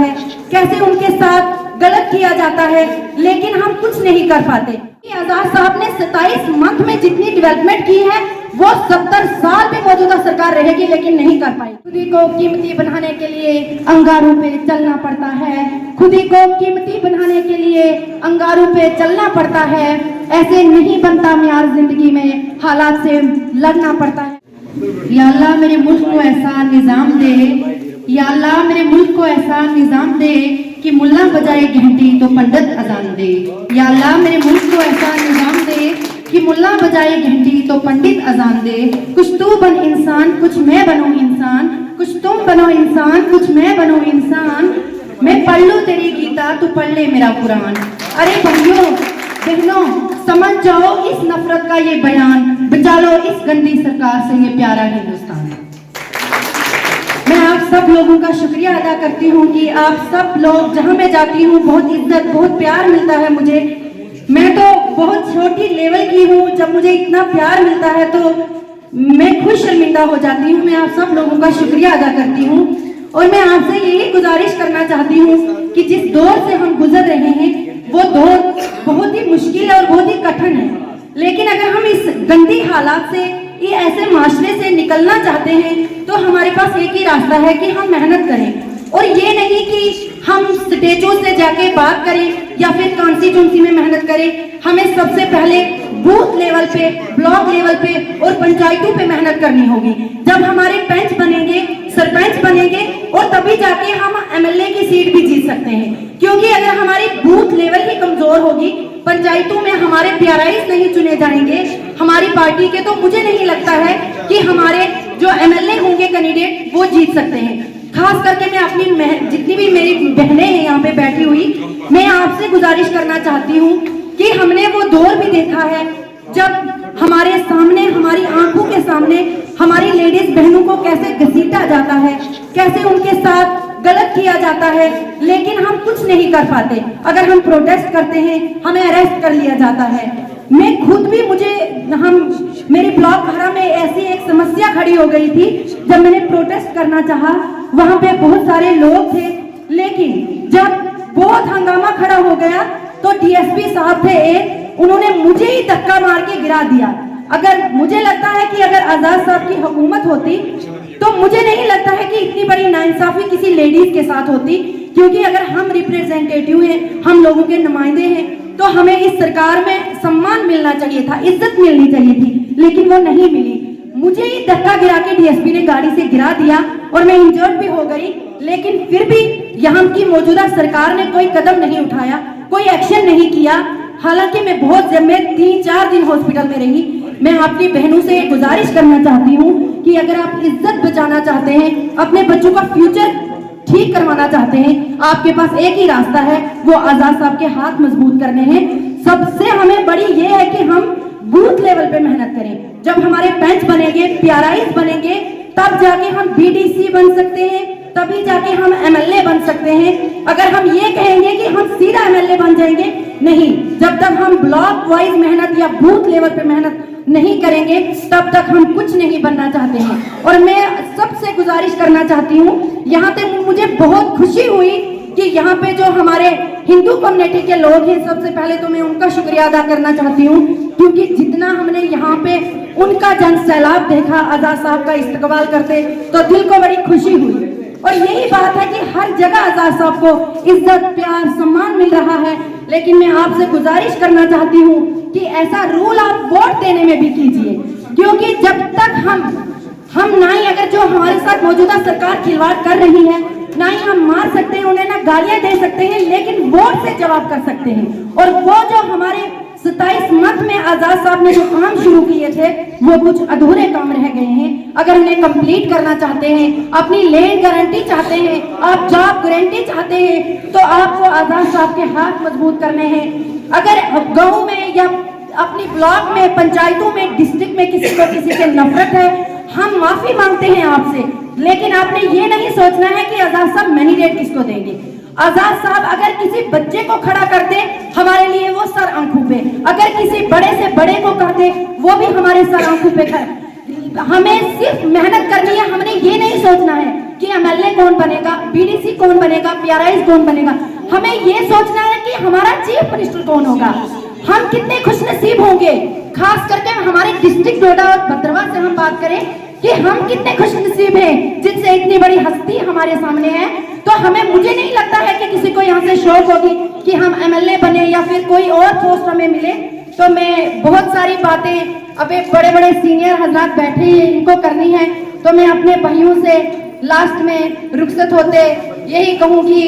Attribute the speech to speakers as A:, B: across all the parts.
A: है, कैसे उनके साथ गलत किया जाता है, लेकिन हम कुछ नहीं कर पाते। आजाद साहब ने 27 मंथ में जितनी डेवलपमेंट की है वो 70 साल में मौजूदा सरकार रहेगी लेकिन नहीं कर पाई। खुदी को कीमती बनाने के लिए अंगारों पे चलना पड़ता है, खुदी को कीमती बनाने के लिए अंगारों पे चलना पड़ता है। ऐसे नहीं बनता म्यार जिंदगी में, हालात से लड़ना पड़ता है। या अल्लाह मेरे मुल्क को ऐसा निजाम दे, या अल्लाह मेरे मुल्क को ऐसा निजाम दे कि मुल्ला बजाए घंटी तो पंडित अजान दे। या अल्लाह मेरे मुल्क को ऐसा निजाम दे कि मुल्ला बजाए घंटी तो पंडित अजान दे। कुछ तू बन इंसान, कुछ मैं बनूं इंसान, कुछ तुम बनो इंसान, कुछ मैं बनूं इंसान। मैं पढ़ लूं तेरी गीता, तू पढ़ ले मेरा कुरान। अरे भाइयों बहनों, समझ जाओ इस नफरत का ये बयान, बचा लो इस गंदी सरकार से ये प्यारा हिंदुस्तान। मैं आप सब लोगों का शुक्रिया अदा करती हूँ कि आप सब लोग, जहाँ मैं जाती हूँ बहुत इज्जत बहुत प्यार मिलता है मुझे। मैं तो बहुत छोटी लेवल की हूँ, जब मुझे इतना प्यार मिलता है तो मैं खुद शर्मिंदा हो जाती हूँ। मैं आप सब लोगों का शुक्रिया अदा करती हूँ और मैं आपसे यही गुजारिश करना चाहती हूँ कि जिस दौर से हम गुजर रहे हैं वो दौर बहुत ही मुश्किल है और बहुत ही कठिन है, लेकिन अगर हम इस गंदी हालात से, ये ऐसे माशरे से निकलना चाहते हैं तो हमारे पास एक ही रास्ता है कि हम मेहनत करें। और ये नहीं कि हम स्टेजों से जाके बात करें या फिर कॉन्स्टिट्यूंसी में मेहनत करें। हमें सबसे पहले बूथ लेवल पे, ब्लॉक लेवल पे और पंचायतों पे मेहनत करनी होगी। जब हमारे पंच बनेंगे, सरपंच बनेंगे और तभी जाके हम एमएलए की सीट भी जीत सकते हैं। क्योंकि अगर हमारी बूथ लेवल ही कमजोर होगी, पंचायतों में हमारे पीआरआईज नहीं चुने जाएंगे हमारी पार्टी के, तो मुझे नहीं लगता है कि हमारे जो एमएलए होंगे कैंडिडेट वो जीत सकते हैं। खास करके मैं अपनी जितनी भी मेरी बहनें हैं यहाँ पे बैठी हुई, मैं आपसे गुजारिश करना चाहती हूँ कि हमने वो दौर भी देखा है जब हमारे सामने, हमारी आंखों के सामने हमारी लेडीज बहनों को कैसे घसीटा जाता है, कैसे उनके साथ गलत किया जाता है, लेकिन हम कुछ नहीं कर पाते। अगर हम प्रोटेस्ट करते हैं हमें अरेस्ट कर लिया जाता है। मैं खुद भी मेरी ब्लॉक भरा में ऐसी एक समस्या खड़ी हो गई थी। जब मैंने प्रोटेस्ट करना चाहा, वहां पे बहुत सारे लोग थे, लेकिन जब बहुत हंगामा खड़ा हो गया तो डीएसपी साहब थे एक, उन्होंने मुझे ही धक्का मार के गिरा दिया। अगर मुझे लगता है कि अगर आजाद साहब की हुकूमत होती तो मुझे नहीं लगता है कि इतनी बड़ी नाइंसाफी किसी लेडीज के साथ होती, क्योंकि अगर हम रिप्रेजेंटेटिव हैं, हम लोगों के नुमाइंदे हैं, तो हमें इस सरकार में सम्मान मिलना चाहिए था, इज्जत मिलनी चाहिए थी, लेकिन वो नहीं मिली। मुझे ही धक्का गिरा के डीएसपी ने गाड़ी से गिरा दिया और मैं इंजर्ड भी हो गई, लेकिन फिर भी यहाँ की मौजूदा सरकार ने कोई कदम नहीं उठाया, कोई एक्शन नहीं किया। हालांकि मैं 3-4 दिन हॉस्पिटल में रही। मैं आपकी बहनों से गुजारिश करना चाहती हूँ कि अगर आप इज्जत बचाना चाहते हैं, अपने बच्चों का फ्यूचर ठीक करवाना चाहते हैं, आपके पास एक ही रास्ता है, वो आजाद साहब के हाथ मजबूत करने हैं। सबसे हमें बड़ी ये है कि हम बूथ लेवल पे मेहनत करें। जब हमारे पंच बनेंगे, पीआरआईज बनेंगे, तब जाके हम बीडीसी बन सकते हैं, तभी जाके हम एमएलए बन सकते हैं। अगर हम ये कहेंगे कि हम सीधा एमएलए बन जाएंगे, नहीं, जब तक हम ब्लॉक वाइज मेहनत या बूथ लेवल पे मेहनत नहीं करेंगे तब तक हम कुछ नहीं बनना चाहते हैं। और मैं सबसे गुजारिश करना चाहती हूँ, यहाँ पे मुझे बहुत खुशी हुई कि यहाँ पे जो हमारे हिंदू कम्युनिटी के लोग हैं, सबसे पहले तो मैं उनका शुक्रिया अदा करना चाहती हूँ, क्योंकि जितना हमने यहाँ पे उनका जन सैलाब देखा आजाद साहब का इस्तकबाल करते, तो दिल को बड़ी खुशी हुई। और यही बात है कि हर जगह आजाद साहब को इज्जत, प्यार, सम्मान मिल रहा है, लेकिन मैं आपसे गुजारिश करना चाहती हूँ कि ऐसा रूल आप वोट देने में भी कीजिए, क्योंकि जब तक हम ना ही, अगर जो हमारे साथ मौजूदा सरकार खिलवाड़ कर रही है, ना ही हम मार सकते हैं उन्हें, ना गालियां दे सकते हैं, लेकिन वोट से जवाब कर सकते हैं। और वो जो हमारे 27 मंथ में आजाद साहब ने जो काम शुरू किए थे, वो कुछ अधूरे काम रह गए हैं। अगर उन्हें कंप्लीट करना चाहते हैं, अपनी लैंड गारंटी चाहते हैं, आप जॉब गारंटी चाहते हैं, तो आपको आजाद साहब के हाथ मजबूत करने हैं। अगर गाँव में या अपनी ब्लॉक में, पंचायतों में, डिस्ट्रिक्ट में किसी से नफरत है, हम माफी मांगते हैं आपसे, लेकिन आपने ये नहीं सोचना है कि आजाद साहब मैंडेट किसको देंगे। आजाद साहब अगर किसी बच्चे को खड़ा करते, हमारे लिए वो सर आंखों पे, अगर किसी बड़े से बड़े को करते, वो भी हमारे सर आंखों पे खड़ा। हमें सिर्फ मेहनत करनी है, हमने ये नहीं सोचना है कि एमएलए कौन बनेगा, बीडीसी कौन बनेगा, पीआरआई कौन बनेगा। हमें ये सोचना है कि हमारा चीफ मिनिस्टर कौन होगा। हम कितने खुशनसीब होंगे, खास करके हमारे डिस्ट्रिक्ट डोडा और भद्रवा से हम बात करें कि हम कितने खुशनसीब हैं जिनसे इतनी बड़ी हस्ती हमारे सामने है। तो मुझे नहीं लगता है कि किसी को यहाँ से शौक होगी कि हम एमएलए बने या फिर कोई और पोस्ट हमें मिले। तो मैं बहुत सारी बातें अबे बड़े बड़े सीनियर हजरात बैठे हैं इनको करनी है, तो मैं अपने भाइयों से लास्ट में रुखसत होते यही कहूंगी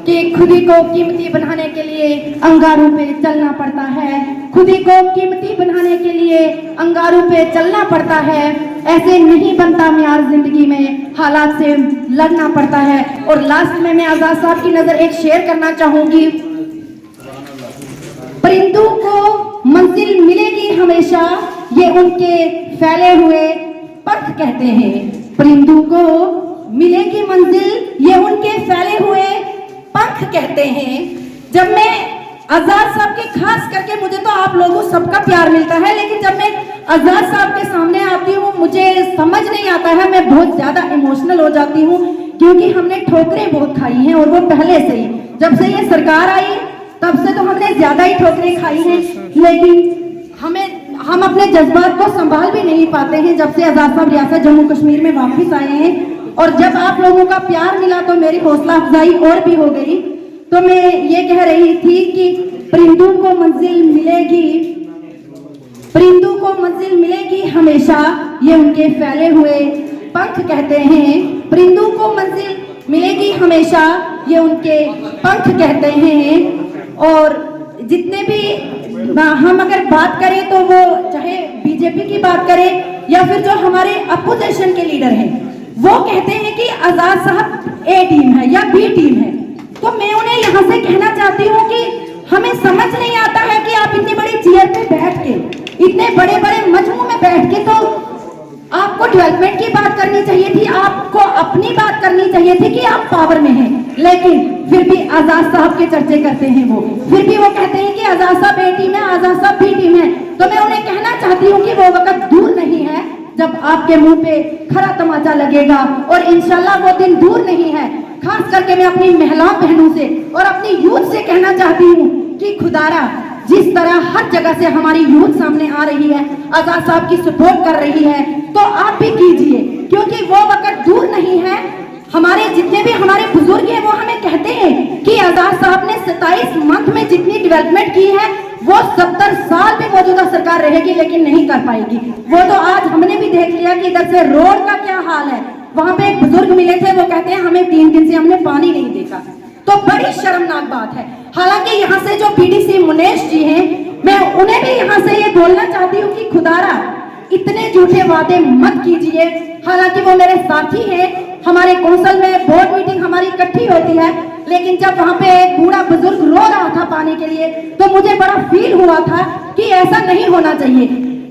A: कि खुद ही को कीमती बनाने के लिए अंगारों पे चलना पड़ता है। खुद ही को कीमती बनाने के लिए अंगारों पे चलना पड़ता है। ऐसे नहीं बनता म्यार जिंदगी में, हालात से लड़ना पड़ता है। और लास्ट में मैं आजाद साहब की नजर एक शेयर करना चाहूंगी। परिंदों को मंजिल मिलेगी हमेशा, ये उनके फैले हुए पंख कहते हैं। परिंदों को मिलेगी मंजिल, ये उनके फैले हुए पंख कहते हैं। जब मैं आजाद साहब के, खास करके मुझे तो आप लोगों सबका प्यार मिलता है, लेकिन जब मैं आजाद साहब के सामने आती हूँ मुझे समझ नहीं आता है, मैं बहुत ज्यादा इमोशनल हो जाती हूँ, क्योंकि हमने ठोकरें बहुत खाई हैं। और वो पहले से ही, जब से ये सरकार आई तब से तो हमने ज्यादा ही ठोकरें खाई हैं, लेकिन हम अपने जज्बात को संभाल भी नहीं पाते हैं। जब से आजाद साहब रियासत जम्मू कश्मीर में वापस आए हैं और जब आप लोगों का प्यार मिला तो मेरी हौसला अफजाई और भी हो गई। तो मैं ये कह रही थी कि परिंदों को मंजिल मिलेगी, परिंदों को मंजिल मिलेगी हमेशा, ये उनके फैले हुए पंख कहते हैं। परिंदों को मंजिल मिलेगी हमेशा, ये उनके पंख कहते हैं। और जितने भी हम अगर बात करें तो वो चाहे बीजेपी की बात करें या फिर जो हमारे अपोजिशन के लीडर हैं, वो कहते हैं कि आजाद साहब ए टीम है या बी टीम है। तो मैं उन्हें यहाँ से कहना चाहती हूँ कि हमें समझ नहीं आता है कि आप इतनी बड़ी चेयर पे बैठ के, इतने बड़े बड़े मजमू में बैठ के, तो आपको डेवलपमेंट की बात करनी चाहिए थी, आपको अपनी बात करनी चाहिए थी कि आप पावर में हैं। लेकिन फिर भी आजाद साहब के चर्चे करते हैं वो, फिर भी वो कहते हैं कि आजाद साहब ए टीम है, आजाद साहब बी टीम है। तो मैं उन्हें कहना चाहती हूँ कि वो वक्त दूर नहीं है जब आपके मुंह पे खरा तमाचा लगेगा, और इंशाल्लाह वो दिन दूर नहीं है। खास करके मैं अपनी महिलाओं बहनों से और अपनी यूथ से कहना चाहती हूँ कि खुदारा जिस तरह हर जगह से हमारी यूथ सामने आ रही है, आजाद साहब की सपोर्ट कर रही है, तो आप भी कीजिए, क्योंकि वो वक्त दूर नहीं है। हमारे जितने भी हमारे बुजुर्ग हैं वो हमें कहते हैं कि आजाद साहब ने 27 मंथ में जितनी डेवलपमेंट की है वो 70 साल भी मौजूदा सरकार रहेगी लेकिन नहीं कर पाएगी। वो तो आज हमने भी देख लिया कि इधर से रोड का क्या हाल है। वहां पे एक बुजुर्ग मिले थे, वो कहते हैं हमें 3 दिन से हमने पानी नहीं देखा। तो बड़ी शर्मनाक बात है। हालांकि यहाँ से जो बीडीसी मुनेश जी हैं, मैं उन्हें भी यहाँ से ये बोलना चाहती हूँ कि खुदारा इतने झूठे वादे मत कीजिए। हालांकि वो मेरे साथी हैं, हमारे कौंसल में बोर्ड मीटिंग हमारी इकट्ठी होती है, लेकिन जब वहां पे एक बूढ़ा बुजुर्ग रो रहा था पानी के लिए तो मुझे बड़ा फील हुआ था कि ऐसा नहीं होना चाहिए।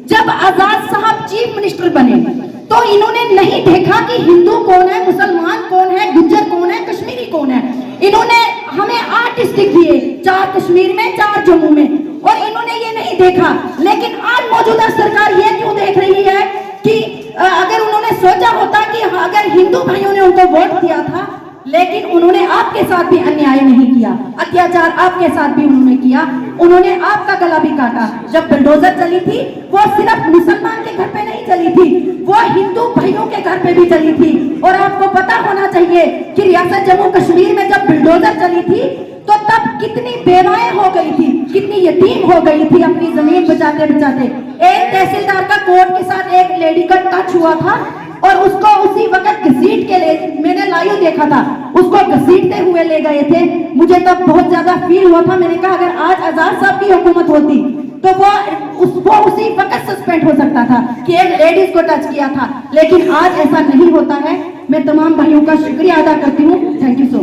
A: जब आजाद साहब चीफ मिनिस्टर बने तो इन्होंने नहीं देखा कि हिंदू कौन है, मुसलमान कौन है, गुज्जर कौन है, कश्मीरी कौन है। इन्होंने हमें 8 डिस्ट्रिक्ट दिए, 4 कश्मीर में, 4 जम्मू में, और इन्होंने ये नहीं देखा। लेकिन आज मौजूदा सरकार ये क्यों देख रही है कि अगर उन्होंने सोचा होता कि अगर हिंदू भाइयों ने उनको वोट दिया था, लेकिन उन्होंने आपके साथ भी अन्याय नहीं किया, अत्याचार आपके साथ भी उन्होंने किया, उन्होंने आपका गला भी काटा। जब बुलडोजर चली थी वो सिर्फ मुसलमान के घर पे नहीं चली थी, वो हिंदू भाइयों के घर पे भी चली थी। और आपको पता होना चाहिए कि रियासत जम्मू कश्मीर में जब बुलडोजर चली थी तो तब कितनी बेवाएं हो गई थी, कितनी यतीम हो गई थी अपनी जमीन बचाते बचाते। एक तहसीलदार का कोर्ट के साथ एक लेडी का टच हुआ था और उसको उसी वक्त घसीट के ले, मैंने लाइव देखा था, उसको घसीटते हुए ले गए थे। मुझे तब बहुत ज्यादा फील हुआ था। मैंने कहा अगर आज आजाद साहब की हुकूमत होती तो वो उसी वक्त सस्पेंड हो सकता था कि एक लेडीज को टच किया था, लेकिन आज ऐसा नहीं होता है। मैं तमाम भाइयों का शुक्रिया अदा करती हूँ। Thank you so much.